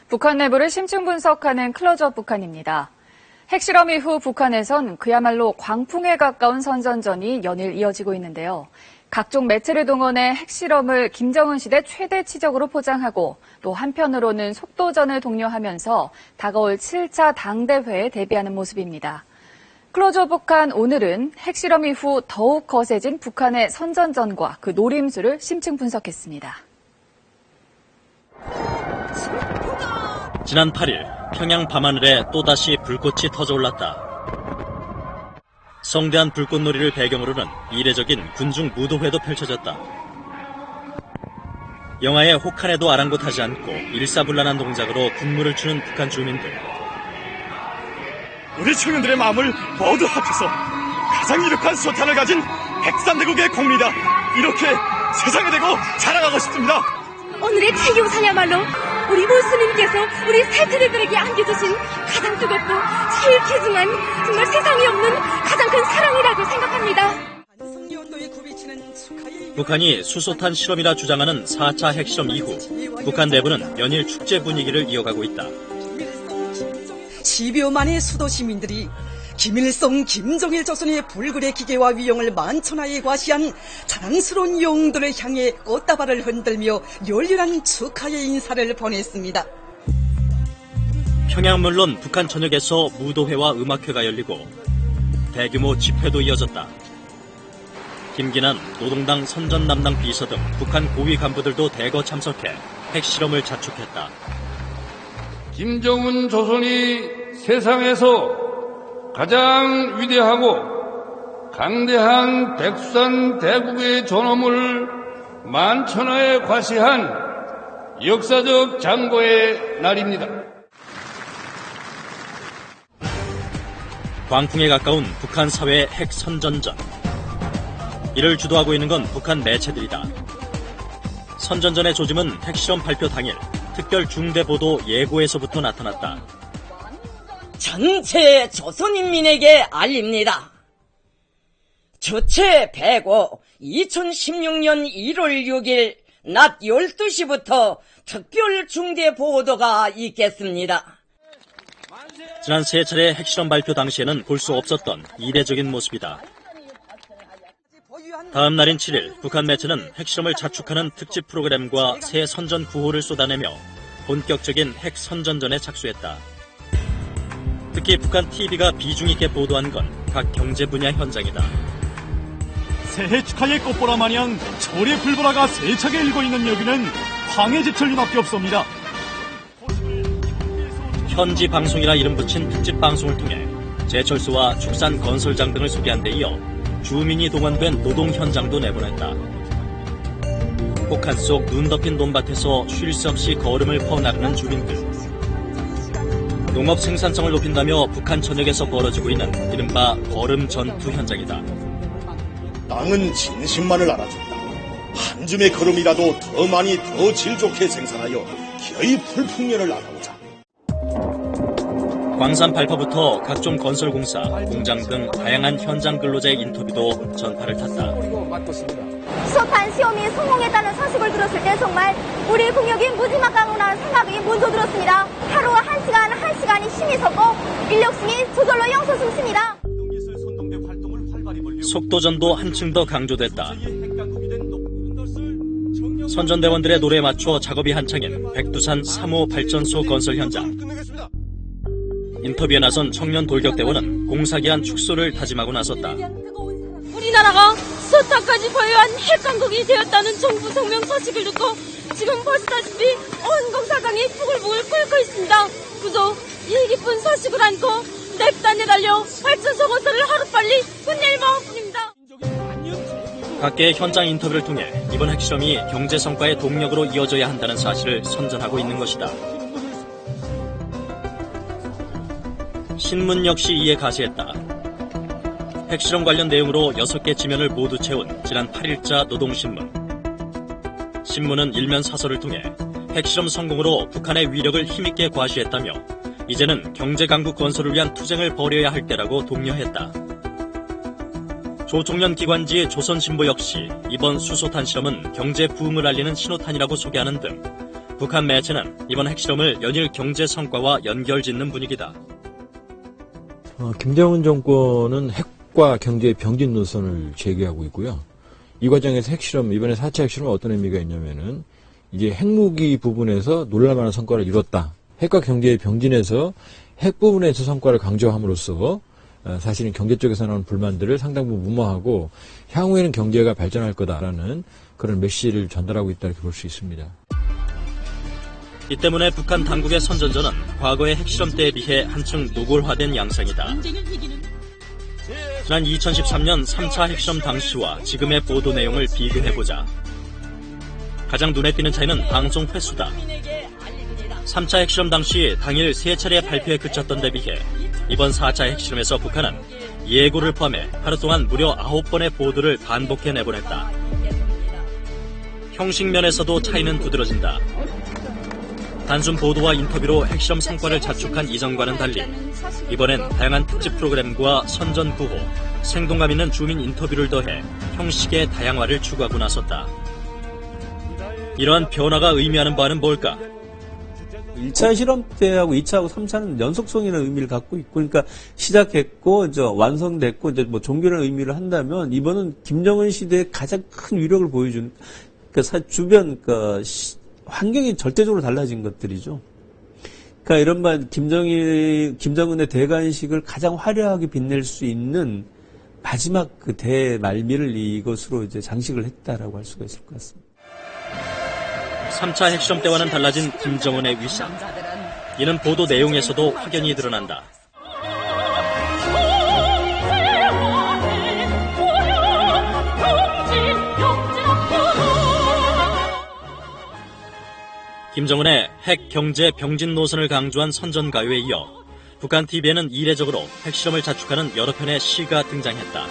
북한 내부를 심층 분석하는 클로즈업 북한입니다. 핵실험 이후 북한에선 그야말로 광풍에 가까운 선전전이 연일 이어지고 있는데요. 각종 매체를 동원해 핵실험을 김정은 시대 최대 치적으로 포장하고 또 한편으로는 속도전을 독려하면서 다가올 7차 당대회에 대비하는 모습입니다. 클로즈업 북한 오늘은 핵실험 이후 더욱 거세진 북한의 선전전과 그 노림수를 심층 분석했습니다. 지난 8일 평양 밤하늘에 또다시 불꽃이 터져올랐다. 성대한 불꽃놀이를 배경으로는 이례적인 군중 무도회도 펼쳐졌다. 영화의 혹한에도 아랑곳하지 않고 일사불란한 동작으로 군무를 추는 북한 주민들. 우리 청년들의 마음을 모두 합쳐서 가장 이룩한 소탄을 가진 백산대국의 공리다, 이렇게 세상에 대고 자랑하고 싶습니다. 오늘의 태교사야말로 우리 모스님께서 우리 세대들에게 안겨주신 가장 뜨겁고 제일 귀중한, 정말 세상에 없는 가장 큰 사랑이라고 생각합니다. 북한이 수소탄 실험이라 주장하는 4차 핵실험 이후 북한 내부는 연일 축제 분위기를 이어가고 있다. 10여 만의 수도 시민들이 김일성, 김정일 조선의 불굴의 기계와 위용을 만천하에 과시한 자랑스러운 영웅들을 향해 꽃다발을 흔들며 열렬한 축하의 인사를 보냈습니다. 평양 물론 북한 전역에서 무도회와 음악회가 열리고 대규모 집회도 이어졌다. 김기난 노동당 선전 담당 비서 등 북한 고위 간부들도 대거 참석해 핵실험을 자축했다. 김정은 조선이 세상에서 가장 위대하고 강대한 백두산 대국의 존엄을 만천하에 과시한 역사적 장고의 날입니다. 광풍에 가까운 북한 사회의 핵 선전전. 이를 주도하고 있는 건 북한 매체들이다. 선전전의 조짐은 핵실험 발표 당일 특별 중대보도 예고에서부터 나타났다. 전체 조선인민에게 알립니다. 주체 105 2016년 1월 6일 낮 12시부터 특별 중대 보도가 있겠습니다. 지난 세 차례 핵실험 발표 당시에는 볼 수 없었던 이례적인 모습이다. 다음 날인 7일 북한 매체는 핵실험을 자축하는 특집 프로그램과 새 선전 구호를 쏟아내며 본격적인 핵 선전전에 착수했다. 특히 북한 TV가 비중 있게 보도한 건 각 경제 분야 현장이다. 새해 축하의 꽃보라 마냥 절의 불보라가 세차게 일고 있는 여기는 황해제철리밖에 없습니다. 현지 방송이라 이름 붙인 특집 방송을 통해 제철소와 축산 건설장 등을 소개한 데 이어 주민이 동원된 노동 현장도 내보냈다. 혹한 속 눈 덮인 논밭에서 쉴 새 없이 걸음을 퍼나르는 주민들. 농업 생산성을 높인다며 북한 전역에서 벌어지고 있는 이른바 걸음 전투 현장이다. 땅은 진심만을 알아준다. 한 줌의 걸음이라도 더 많이 더 질 좋게 생산하여 기어이 풀풍년을 나가보자. 광산 발파부터 각종 건설공사, 공장 등 다양한 현장 근로자의 인터뷰도 전파를 탔다. 수소탄 시험이 성공했다는 소식을 들었을 때 정말 우리 국력이 무지막강하다는 생각이 먼저 들었습니다. 하루 한 시간이 힘이 섰고 인력심이 저절로 영서 숨습니다. 속도전도 한층 더 강조됐다. 선전대원들의 노래에 맞춰 작업이 한창인 백두산 3호 발전소 건설 현장. 인터뷰에 나선 청년 돌격대원은 공사기한 축소를 다짐하고 나섰다. 우리나라가 수소탄까지 보유한 핵강국이 되었다는 정부 성명 소식을 듣고 지금 보시다시피 온 공사장이 부글부글 끓고 있습니다. 그저 이 기쁜 소식을 안고 냅다 내달려 발전소 건설을 하루빨리 끝낼 마음뿐입니다. 각계의 현장 인터뷰를 통해 이번 핵실험이 경제 성과의 동력으로 이어져야 한다는 사실을 선전하고 있는 것이다. 신문 역시 이에 가세했다. 핵실험 관련 내용으로 6개 지면을 모두 채운 지난 8일자 노동신문. 신문은 일면 사설을 통해 핵실험 성공으로 북한의 위력을 힘있게 과시했다며 이제는 경제강국 건설을 위한 투쟁을 벌여야 할 때라고 독려했다. 조총련 기관지 조선신보 역시 이번 수소탄 실험은 경제 부음을 알리는 신호탄이라고 소개하는 등 북한 매체는 이번 핵실험을 연일 경제 성과와 연결짓는 분위기다. 김정은 정권은 핵과 경제의 병진 노선을 제기하고 있고요. 이 과정에서 핵실험, 이번에 4차 핵실험은 어떤 의미가 있냐면은 이제 핵무기 부분에서 놀랄만한 성과를 이뤘다. 핵과 경제의 병진에서 핵 부분에서 성과를 강조함으로써 사실은 경제 쪽에서 나오는 불만들을 상당 부분 무마하고 향후에는 경제가 발전할 거다라는 그런 메시지를 전달하고 있다 이렇게 볼 수 있습니다. 이 때문에 북한 당국의 선전전은 과거의 핵실험 때에 비해 한층 노골화된 양상이다. 지난 2013년 3차 핵실험 당시와 지금의 보도 내용을 비교해보자. 가장 눈에 띄는 차이는 방송 횟수다. 3차 핵실험 당시 당일 3차례 발표에 그쳤던 데 비해 이번 4차 핵실험에서 북한은 예고를 포함해 하루 동안 무려 9번의 보도를 반복해 내보냈다. 형식 면에서도 차이는 두드러진다. 단순 보도와 인터뷰로 핵실험 성과를 자축한 이전과는 달리 이번엔 다양한 특집 프로그램과 선전 구호, 생동감 있는 주민 인터뷰를 더해 형식의 다양화를 추구하고 나섰다. 이러한 변화가 의미하는 바는 뭘까? 1차 실험 때하고 2차하고 3차는 연속성이라는 의미를 갖고 있고, 그러니까 시작했고, 이제 완성됐고, 이제 뭐 종교라는 의미를 한다면, 이번은 김정은 시대의 가장 큰 위력을 보여준, 그러니까 주변, 환경이 절대적으로 달라진 것들이죠. 그러니까 이런 말, 김정은의 대관식을 가장 화려하게 빛낼 수 있는 마지막 그 대말미를 이것으로 이제 장식을 했다라고 할 수가 있을 것 같습니다. 3차 핵실험 때와는 달라진 김정은의 위상. 이는 보도 내용에서도 확연히 드러난다. 김정은의 핵 경제 병진 노선을 강조한 선전가요에 이어 북한 TV에는 이례적으로 핵실험을 자축하는 여러 편의 시가 등장했다.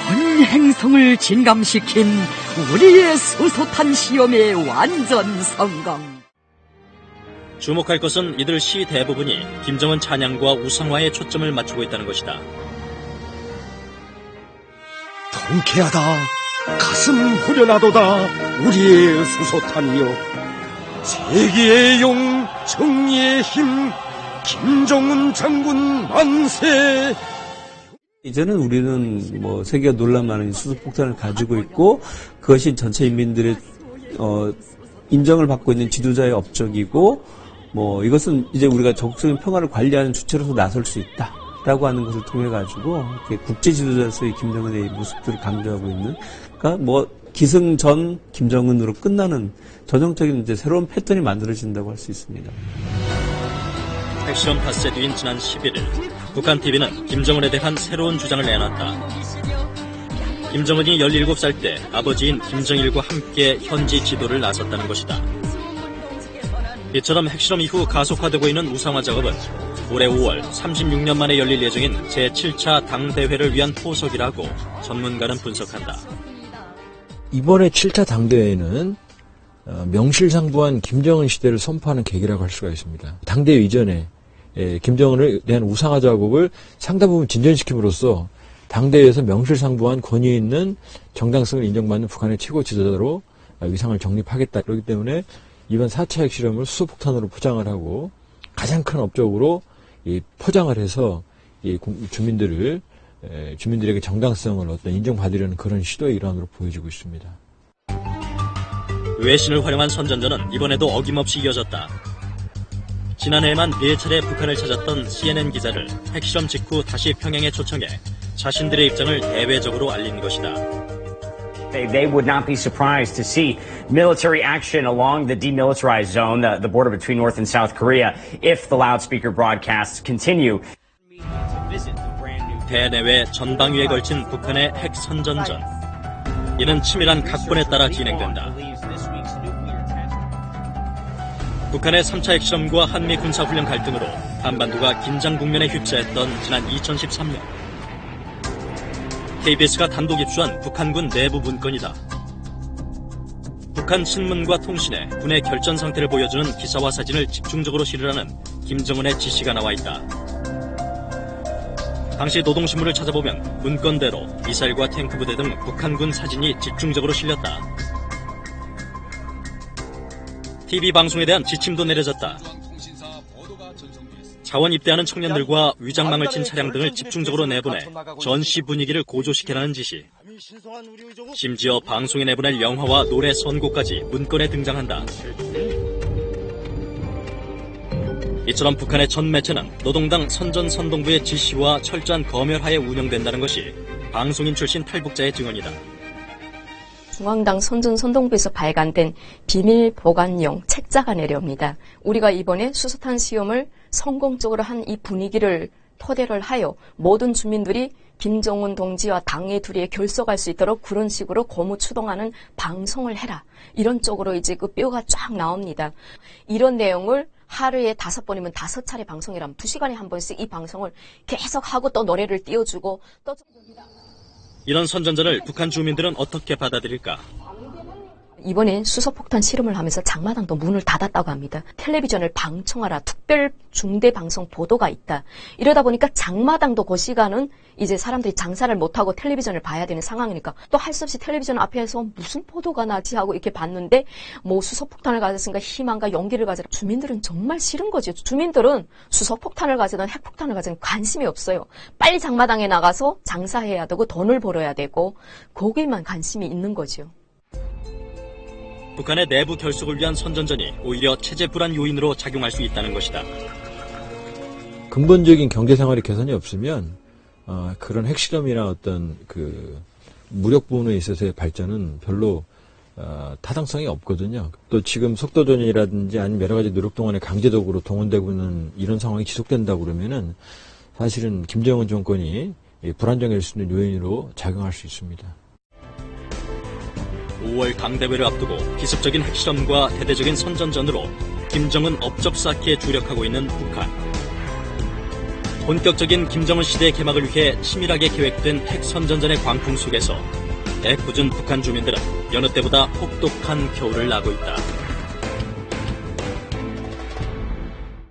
온 행성을 진감시킨 우리의 수소탄 시험의 완전 성공. 주목할 것은 이들 시 대부분이 김정은 찬양과 우상화에 초점을 맞추고 있다는 것이다. 통쾌하다, 가슴 후련하도다, 우리의 수소탄이여. 세기의 용, 정의의 힘, 김정은 장군 만세. 이제는 우리는 뭐 세계가 놀랄 만한 수소폭탄을 가지고 있고, 그것이 전체 인민들의 인정을 받고 있는 지도자의 업적이고, 뭐 이것은 이제 우리가 적극적인 평화를 관리하는 주체로서 나설 수 있다라고 하는 것을 통해 가지고 국제 지도자로서의 김정은의 모습들을 강조하고 있는, 그러니까 뭐 기승전 김정은으로 끝나는 전형적인 이제 새로운 패턴이 만들어진다고 할 수 있습니다. 핵실험 닷새 뒤인 지난 11일 북한 TV는 김정은에 대한 새로운 주장을 내놨다. 김정은이 17살 때 아버지인 김정일과 함께 현지 지도를 나섰다는 것이다. 이처럼 핵실험 이후 가속화되고 있는 우상화 작업은 올해 5월 36년 만에 열릴 예정인 제7차 당대회를 위한 포석이라고 전문가는 분석한다. 이번에 7차 당대회는 명실상부한 김정은 시대를 선포하는 계기라고 할 수가 있습니다. 당대회 이전에 김정은에 대한 우상화 작업을 상당 부분 진전시킴으로써 당대회에서 명실상부한 권위 있는 정당성을 인정받는 북한의 최고 지도자로 위상을 정립하겠다. 그렇기 때문에 이번 4차 핵실험을 수소폭탄으로 포장을 하고 가장 큰 업적으로 포장을 해서 주민들에게 정당성을 어떤 인정받으려는 그런 시도의 일환으로 보여지고 있습니다. 외신을 활용한 선전전은 이번에도 어김없이 이어졌다. 지난해에만 4차례 북한을 찾았던 CNN 기자를 핵실험 직후 다시 평양에 초청해 자신들의 입장을 대외적으로 알린 것이다. They would not be surprised to see military action along the demilitarized zone, the border between North and South Korea, if the loudspeaker broadcasts continue. 대내외 전방위에 걸친 북한의 핵 선전전. 이는 치밀한 각본에 따라 진행된다. 북한의 3차 핵실험과 한미 군사훈련 갈등으로 한반도가 긴장 국면에 휩싸였던 지난 2013년. KBS가 단독 입수한 북한군 내부 문건이다. 북한 신문과 통신에 군의 결전 상태를 보여주는 기사와 사진을 집중적으로 실으라는 김정은의 지시가 나와 있다. 당시 노동신문을 찾아보면 문건대로 미사일과 탱크 부대 등 북한군 사진이 집중적으로 실렸다. TV 방송에 대한 지침도 내려졌다. 자원 입대하는 청년들과 위장망을 친 차량 등을 집중적으로 내보내 전시 분위기를 고조시키라는 지시. 심지어 방송에 내보낼 영화와 노래 선곡까지 문건에 등장한다. 이처럼 북한의 전 매체는 노동당 선전선동부의 지시와 철저한 검열하에 운영된다는 것이 방송인 출신 탈북자의 증언이다. 중앙당 선전선동부에서 발간된 비밀 보관용 책자가 내려옵니다. 우리가 이번에 수소탄 시험을 성공적으로 한 이 분위기를 토대를 하여 모든 주민들이 김정은 동지와 당의 둘이 결속할 수 있도록 그런 식으로 고무 추동하는 방송을 해라. 이런 쪽으로 이제 그 뼈가 쫙 나옵니다. 이런 내용을 하루에 5번이면 5차례 방송이라면 2시간에 한 번씩 이 방송을 계속 하고 또 노래를 띄워주고 또 이런 선전전을 북한 주민들은 어떻게 받아들일까? 이번에 수소폭탄 실험을 하면서 장마당도 문을 닫았다고 합니다. 텔레비전을 방청하라. 특별 중대 방송 보도가 있다. 이러다 보니까 장마당도 그 시간은 이제 사람들이 장사를 못하고 텔레비전을 봐야 되는 상황이니까 또 할 수 없이 텔레비전 앞에서 무슨 보도가 나지 하고 이렇게 봤는데 뭐 수소폭탄을 가졌으니까 희망과 용기를 가져라. 주민들은 정말 싫은 거죠. 주민들은 수소폭탄을 가지든 핵폭탄을 가지든 관심이 없어요. 빨리 장마당에 나가서 장사해야 되고 돈을 벌어야 되고 거기에만 관심이 있는 거죠. 북한의 내부 결속을 위한 선전전이 오히려 체제 불안 요인으로 작용할 수 있다는 것이다. 근본적인 경제 생활의 개선이 없으면 그런 핵실험이나 어떤 그 무력 부분에 있어서의 발전은 별로 타당성이 없거든요. 또 지금 속도전이라든지 아니면 여러 가지 노력 동안에 강제적으로 동원되고 있는 이런 상황이 지속된다고 그러면은 사실은 김정은 정권이 불안정해질 수 있는 요인으로 작용할 수 있습니다. 5월 당대회를 앞두고 기습적인 핵실험과 대대적인 선전전으로 김정은 업적 쌓기에 주력하고 있는 북한. 본격적인 김정은 시대 개막을 위해 치밀하게 계획된 핵선전전의 광풍 속에서 애꿎은 북한 주민들은 여느 때보다 혹독한 겨울을 나고 있다.